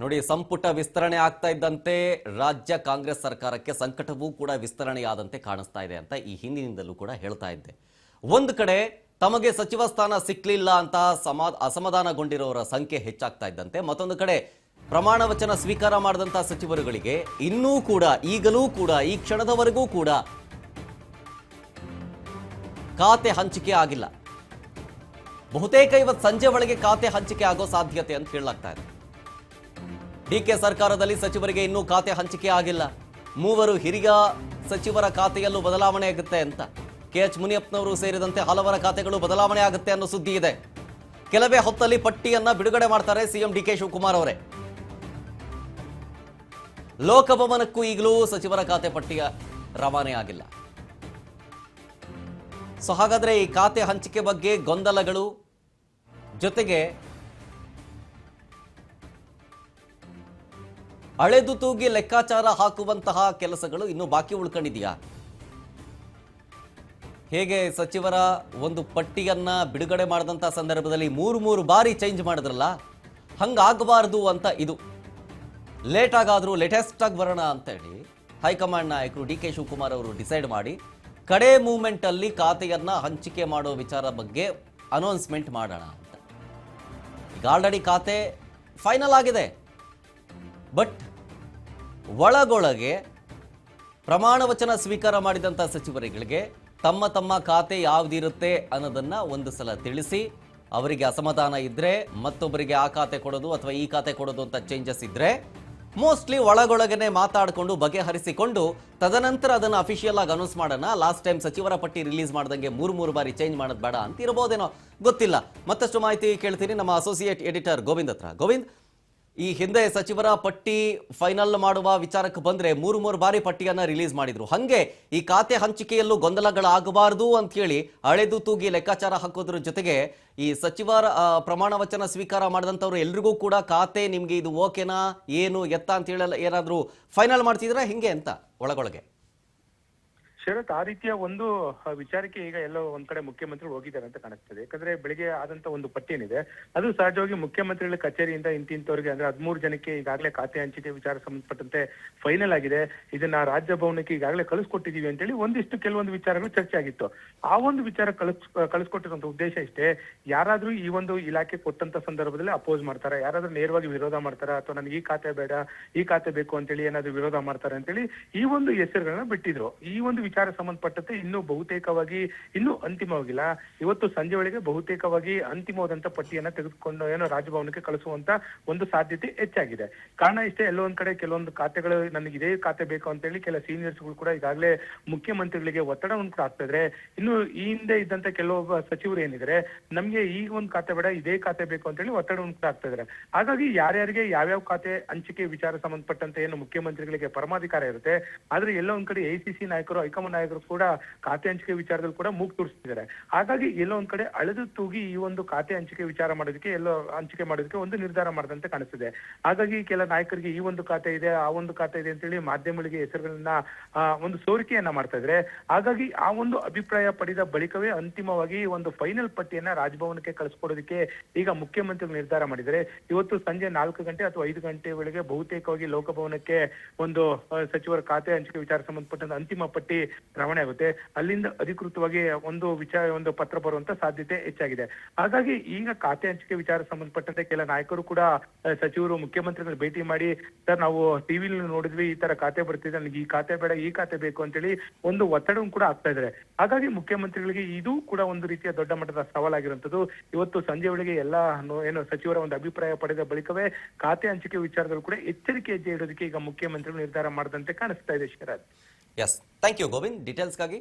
ನೋಡಿ, ಸಂಪುಟ ವಿಸ್ತರಣೆ ಆಗ್ತಾ ಇದ್ದಂತೆ ರಾಜ್ಯ ಕಾಂಗ್ರೆಸ್ ಸರ್ಕಾರಕ್ಕೆ ಸಂಕಟವೂ ಕೂಡ ವಿಸ್ತರಣೆಯಾದಂತೆ ಕಾಣಿಸ್ತಾ ಇದೆ ಅಂತ ಈ ಹಿಂದಿನಿಂದಲೂ ಕೂಡ ಹೇಳ್ತಾ ಇದ್ದೆ. ಒಂದು ಕಡೆ ತಮಗೆ ಸಚಿವ ಸ್ಥಾನ ಸಿಕ್ಕಲಿಲ್ಲ ಅಂತ ಅಸಮಾಧಾನಗೊಂಡಿರೋರ ಸಂಖ್ಯೆ ಹೆಚ್ಚಾಗ್ತಾ ಇದ್ದಂತೆ, ಮತ್ತೊಂದು ಕಡೆ ಪ್ರಮಾಣ ವಚನ ಸ್ವೀಕಾರ ಮಾಡಿದಂತ ಸಚಿವರುಗಳಿಗೆ ಇನ್ನೂ ಕೂಡ ಈಗಲೂ ಕೂಡ ಈ ಕ್ಷಣದವರೆಗೂ ಕೂಡ ಖಾತೆ ಹಂಚಿಕೆ ಆಗಿಲ್ಲ. ಬಹುತೇಕ ಇವತ್ತು ಸಂಜೆ ಒಳಗೆ ಖಾತೆ ಹಂಚಿಕೆ ಆಗೋ ಸಾಧ್ಯತೆ ಅಂತ ಹೇಳಲಾಗ್ತಾ ಇದೆ. ಡಿಕೆ ಸರ್ಕಾರದಲ್ಲಿ ಸಚಿವರಿಗೆ ಇನ್ನೂ ಖಾತೆ ಹಂಚಿಕೆ ಆಗಿಲ್ಲ. ಮೂವರು ಹಿರಿಯ ಸಚಿವರ ಖಾತೆಯಲ್ಲೂ ಬದಲಾವಣೆ ಆಗುತ್ತೆ ಅಂತ ಕೆಎಚ್ ಮುನಿಯಪ್ಪನವರು ಸೇರಿದಂತೆ ಹಲವರ ಖಾತೆಗಳು ಬದಲಾವಣೆ ಆಗುತ್ತೆ ಅನ್ನೋ ಸುದ್ದಿ ಇದೆ. ಕೆಲವೇ ಹೊತ್ತಲ್ಲಿ ಪಟ್ಟಿಯನ್ನ ಬಿಡುಗಡೆ ಮಾಡ್ತಾರೆ ಸಿಎಂ ಡಿಕೆ ಶಿವಕುಮಾರ್ ಅವರೇ. ಲೋಕಭವನಕ್ಕೂ ಈಗಲೂ ಸಚಿವರ ಖಾತೆ ಪಟ್ಟಿಯ ರವಾನೆ ಆಗಿಲ್ಲ. ಸೊ ಹಾಗಾದ್ರೆ ಈ ಖಾತೆ ಹಂಚಿಕೆ ಬಗ್ಗೆ ಗೊಂದಲಗಳು, ಜೊತೆಗೆ ಅಳೆದು ತೂಗಿ ಲೆಕ್ಕಾಚಾರ ಹಾಕುವಂತಹ ಕೆಲಸಗಳು ಇನ್ನೂ ಬಾಕಿ ಉಳ್ಕೊಂಡಿದೆಯಾ? ಹೇಗೆ ಸಚಿವರ ಒಂದು ಪಟ್ಟಿಯನ್ನ ಬಿಡುಗಡೆ ಮಾಡಿದಂಥ ಸಂದರ್ಭದಲ್ಲಿ ಮೂರು ಬಾರಿ ಚೇಂಜ್ ಮಾಡಿದ್ರಲ್ಲ, ಹಂಗಾಗಬಾರ್ದು ಅಂತ ಇದು ಲೇಟ್ ಆಗಾದರೂ ಲೇಟೆಸ್ಟ್ ಆಗಿ ಬರೋಣ ಅಂತ ಹೇಳಿ ಹೈಕಮಾಂಡ್ ನಾಯಕರು ಡಿ ಕೆ ಶಿವಕುಮಾರ್ ಅವರು ಡಿಸೈಡ್ ಮಾಡಿ ಕಡೆ ಮೂಮೆಂಟ್ ಅಲ್ಲಿ ಖಾತೆಯನ್ನ ಹಂಚಿಕೆ ಮಾಡೋ ವಿಚಾರ ಬಗ್ಗೆ ಅನೌನ್ಸ್ಮೆಂಟ್ ಮಾಡೋಣ ಅಂತ. ಈಗ ಆಲ್ರೆಡಿ ಖಾತೆ ಫೈನಲ್ ಆಗಿದೆ. ಬಟ್ ಒಳಗೊಳಗೆ ಪ್ರಮಾಣ ವಚನ ಸ್ವೀಕಾರ ಮಾಡಿದಂಥ ಸಚಿವರುಗಳಿಗೆ ತಮ್ಮ ತಮ್ಮ ಖಾತೆ ಯಾವುದಿರುತ್ತೆ ಅನ್ನೋದನ್ನ ಒಂದು ಸಲ ತಿಳಿಸಿ, ಅವರಿಗೆ ಅಸಮಾಧಾನ ಇದ್ರೆ ಮತ್ತೊಬ್ಬರಿಗೆ ಆ ಖಾತೆ ಕೊಡೋದು ಅಥವಾ ಈ ಖಾತೆ ಕೊಡೋದು ಅಂತ ಚೇಂಜಸ್ ಇದ್ರೆ ಮೋಸ್ಟ್ಲಿ ಒಳಗೊಳಗನೆ ಮಾತಾಡಿಕೊಂಡು ಬಗೆಹರಿಸಿಕೊಂಡು ತದನಂತರ ಅದನ್ನು ಅಫಿಷಿಯಲ್ ಆಗಿ ಅನೌನ್ಸ್ ಮಾಡೋಣ. ಲಾಸ್ಟ್ ಟೈಮ್ ಸಚಿವರ ಪಟ್ಟಿ ರಿಲೀಸ್ ಮಾಡ್ದಂಗೆ ಮೂರು ಬಾರಿ ಚೇಂಜ್ ಮಾಡೋದು ಬೇಡ ಅಂತ ಇರಬಹುದೇನೋ, ಗೊತ್ತಿಲ್ಲ. ಮತ್ತಷ್ಟು ಮಾಹಿತಿ ಕೇಳ್ತೀನಿ ನಮ್ಮ ಅಸೋಸಿಯೇಟ್ ಎಡಿಟರ್ ಗೋವಿಂದ್ ಹತ್ರ. ಗೋವಿಂದ್, ಈ ಹಿಂದೆ ಸಚಿವರ ಪಟ್ಟಿ ಫೈನಲ್ ಮಾಡುವ ವಿಚಾರಕ್ಕೆ ಬಂದ್ರೆ ಮೂರು ಬಾರಿ ಪಟ್ಟಿಯನ್ನ ರಿಲೀಸ್ ಮಾಡಿದ್ರು. ಹಂಗೆ ಈ ಖಾತೆ ಹಂಚಿಕೆಯಲ್ಲೂ ಗೊಂದಲಗಳಾಗಬಾರದು ಅಂತ ಹೇಳಿ ಅಳೆದು ತೂಗಿ ಲೆಕ್ಕಾಚಾರ ಹಾಕೋದ್ರ ಜೊತೆಗೆ ಈ ಸಚಿವರ ಪ್ರಮಾಣ ವಚನ ಸ್ವೀಕಾರ ಮಾಡಿದಂಥವ್ರು ಎಲ್ರಿಗೂ ಕೂಡ ಖಾತೆ ನಿಮ್ಗೆ ಇದು ಓಕೆನಾ ಏನು ಎತ್ತ ಅಂತ ಹೇಳಿ ಏನಾದ್ರು ಫೈನಲ್ ಮಾಡ್ತಿದ್ರ ಹಿಂಗೆ ಅಂತ ಒಳಗೊಳಗೆ? ಶರತ್, ಆ ರೀತಿಯ ಒಂದು ವಿಚಾರಕ್ಕೆ ಈಗ ಎಲ್ಲೋ ಒಂದ್ ಕಡೆ ಮುಖ್ಯಮಂತ್ರಿಗಳು ಹೋಗಿದ್ದಾರೆ ಅಂತ ಕಾಣಿಸ್ತದೆ. ಯಾಕಂದ್ರೆ ಬೆಳಿಗ್ಗೆ ಆದಂತ ಒಂದು ಪಟ್ಟಿ ಏನಿದೆ ಅದು ಸಹಜವಾಗಿ ಮುಖ್ಯಮಂತ್ರಿಗಳ ಕಚೇರಿಯಿಂದ ಇಂತಿಂತವರಿಗೆ ಅಂದ್ರೆ 13 ಜನಕ್ಕೆ ಈಗಾಗಲೇ ಖಾತೆ ಹಂಚಿಕೆ ವಿಚಾರ ಸಂಬಂಧಪಟ್ಟಂತೆ ಫೈನಲ್ ಆಗಿದೆ, ಇದನ್ನ ರಾಜಭವನಕ್ಕೆ ಈಗಾಗಲೇ ಕಳಿಸ್ಕೊಟ್ಟಿದೀವಿ ಅಂತೇಳಿ ಕೆಲವೊಂದು ವಿಚಾರಗಳು ಚರ್ಚೆ ಆಗಿತ್ತು. ಆ ಒಂದು ವಿಚಾರ ಕಳಿಸ್ಕೊಟ್ಟಿರುವಂತ ಉದ್ದೇಶ ಇಷ್ಟೇ, ಯಾರಾದ್ರೂ ಈ ಒಂದು ಇಲಾಖೆ ಕೊಟ್ಟಂತ ಸಂದರ್ಭದಲ್ಲಿ ಅಪೋಸ್ ಮಾಡ್ತಾರೆ, ಯಾರಾದ್ರೂ ನೇರವಾಗಿ ವಿರೋಧ ಮಾಡ್ತಾರ ಅಥವಾ ನನಗೆ ಈ ಖಾತೆ ಬೇಡ ಈ ಖಾತೆ ಬೇಕು ಅಂತೇಳಿ ಏನಾದ್ರು ವಿರೋಧ ಮಾಡ್ತಾರೆ ಅಂತೇಳಿ ಈ ಒಂದು ಹೆಸರುಗಳನ್ನ ಬಿಟ್ಟಿದ್ರು. ಈ ಒಂದು ವಿಚಾರ ಸಂಬಂಧಪಟ್ಟಂತೆ ಇನ್ನೂ ಬಹುತೇಕವಾಗಿ ಇನ್ನೂ ಅಂತಿಮವಾಗಿಲ್ಲ. ಇವತ್ತು ಸಂಜೆ ವೇಳೆಗೆ ಬಹುತೇಕವಾಗಿ ಅಂತಿಮವಾದಂತ ಪಟ್ಟಿಯನ್ನ ತೆಗೆದುಕೊಂಡು ರಾಜಭವನಕ್ಕೆ ಕಳಿಸುವಂತ ಒಂದು ಸಾಧ್ಯತೆ ಹೆಚ್ಚಾಗಿದೆ. ಕಾರಣ ಇಷ್ಟೇ, ಎಲ್ಲೋ ಒಂದ್ ಕಡೆ ಕೆಲವೊಂದು ಖಾತೆಗಳು ನನಗೆ ಇದೇ ಖಾತೆ ಬೇಕು ಅಂತ ಹೇಳಿ ಕೆಲ ಸೀನಿಯರ್ಸ್ಗಳು ಕೂಡ ಈಗಾಗಲೇ ಮುಖ್ಯಮಂತ್ರಿಗಳಿಗೆ ಒತ್ತಡವನ್ನು ಆಗ್ತಾ ಇದ್ರೆ, ಇನ್ನು ಈ ಹಿಂದೆ ಇದ್ದಂತ ಕೆಲವೊಬ್ಬ ಸಚಿವರು ಏನಿದ್ರೆ ನಮ್ಗೆ ಈಗ ಒಂದು ಖಾತೆ ಬೇಡ ಇದೇ ಖಾತೆ ಬೇಕು ಅಂತ ಹೇಳಿ ಒತ್ತಡವನ್ನು ಆಗ್ತಾ ಇದ್ದಾರೆ. ಹಾಗಾಗಿ ಯಾರ್ಯಾರಿಗೆ ಯಾವ್ಯಾವ ಖಾತೆ ಹಂಚಿಕೆ ವಿಚಾರ ಸಂಬಂಧಪಟ್ಟಂತೆ ಏನು ಮುಖ್ಯಮಂತ್ರಿಗಳಿಗೆ ಪರಮಾಧಿಕಾರ ಇರುತ್ತೆ, ಆದ್ರೆ ಎಲ್ಲೋ ಒಂದ್ ಕಡೆ ಎಐಸಿಸಿ ನಾಯಕರು ಹೈಕಮಾಂಡ್ ನಾಯಕರು ಕೂಡ ಖಾತೆ ಹಂಚಿಕೆ ವಿಚಾರದಲ್ಲಿ ಕೂಡ ಮೂಗು ತೋರಿಸ್ತಿದ್ದಾರೆ. ಹಾಗಾಗಿ ಎಲ್ಲೋ ಒಂದ್ ಕಡೆ ಅಳೆದು ತೂಗಿ ಈ ಒಂದು ಖಾತೆ ಹಂಚಿಕೆ ವಿಚಾರ ಮಾಡೋದಕ್ಕೆ ಹಂಚಿಕೆ ಮಾಡೋದಕ್ಕೆ ಒಂದು ನಿರ್ಧಾರ ಮಾಡದಂತೆ ಕಾಣಿಸ್ತಿದೆ. ಹಾಗಾಗಿ ಕೆಲ ನಾಯಕರಿಗೆ ಈ ಒಂದು ಖಾತೆ ಇದೆ ಆ ಒಂದು ಖಾತೆ ಇದೆ ಅಂತೇಳಿ ಮಾಧ್ಯಮಗಳಿಗೆ ಹೆಸರುಗಳನ್ನ ಒಂದು ಸೋರಿಕೆಯನ್ನ ಮಾಡ್ತಾ ಇದ್ರೆ, ಹಾಗಾಗಿ ಆ ಒಂದು ಅಭಿಪ್ರಾಯ ಪಡೆದ ಬಳಿಕವೇ ಅಂತಿಮವಾಗಿ ಒಂದು ಫೈನಲ್ ಪಟ್ಟಿಯನ್ನ ರಾಜಭವನಕ್ಕೆ ಕಳಿಸ್ಕೊಡೋದಕ್ಕೆ ಈಗ ಮುಖ್ಯಮಂತ್ರಿಗಳು ನಿರ್ಧಾರ ಮಾಡಿದರೆ ಇವತ್ತು ಸಂಜೆ 4 ಗಂಟೆ ಅಥವಾ 5 ಗಂಟೆ ವೇಳೆಗೆ ಬಹುತೇಕವಾಗಿ ಲೋಕಭವನಕ್ಕೆ ಒಂದು ಸಚಿವರ ಖಾತೆ ಹಂಚಿಕೆ ವಿಚಾರ ಸಂಬಂಧಪಟ್ಟಂತ ಅಂತಿಮ ಪಟ್ಟಿ ರವಾನೆ ಆಗುತ್ತೆ. ಅಲ್ಲಿಂದ ಅಧಿಕೃತವಾಗಿ ಒಂದು ಪತ್ರ ಬರುವಂತ ಸಾಧ್ಯತೆ ಹೆಚ್ಚಾಗಿದೆ. ಹಾಗಾಗಿ ಈಗ ಖಾತೆ ಹಂಚಿಕೆ ವಿಚಾರ ಸಂಬಂಧಪಟ್ಟಂತೆ ಕೆಲ ನಾಯಕರು ಕೂಡ ಸಚಿವರು ಮುಖ್ಯಮಂತ್ರಿಗಳು ಭೇಟಿ ಮಾಡಿ, ಸರ್ ನಾವು ಟಿವಿಲಿ ನೋಡಿದ್ವಿ ಈ ತರ ಖಾತೆ ಬರ್ತಿದೆ, ನನಗೆ ಈ ಖಾತೆ ಬೇಡ ಈ ಖಾತೆ ಬೇಕು ಅಂತೇಳಿ ಒಂದು ಒತ್ತಡವನ್ನು ಕೂಡ ಆಗ್ತಾ ಇದ್ದಾರೆ. ಹಾಗಾಗಿ ಮುಖ್ಯಮಂತ್ರಿಗಳಿಗೆ ಇದು ಕೂಡ ಒಂದು ರೀತಿಯ ದೊಡ್ಡ ಮಟ್ಟದ ಸವಾಲಾಗಿರುವಂತದ್ದು. ಇವತ್ತು ಸಂಜೆ ವೇಳೆಗೆ ಎಲ್ಲಾ ಸಚಿವರ ಒಂದು ಅಭಿಪ್ರಾಯ ಪಡೆದ ಬಳಿಕವೇ ಖಾತೆ ಹಂಚಿಕೆ ವಿಚಾರದಲ್ಲಿ ಕೂಡ ಎಚ್ಚರಿಕೆ ಹೆಜ್ಜೆ ಇಡೋದಕ್ಕೆ ಈಗ ಮುಖ್ಯಮಂತ್ರಿಗಳು ನಿರ್ಧಾರ ಮಾಡದಂತೆ ಕಾಣಿಸ್ತಾ ಇದೆ. ಶರತ್, ಎಸ್, ಥ್ಯಾಂಕ್ ಯು ಗೋವಿಂದ್ ಡೀಟೇಲ್ಸ್ಗಾಗಿ.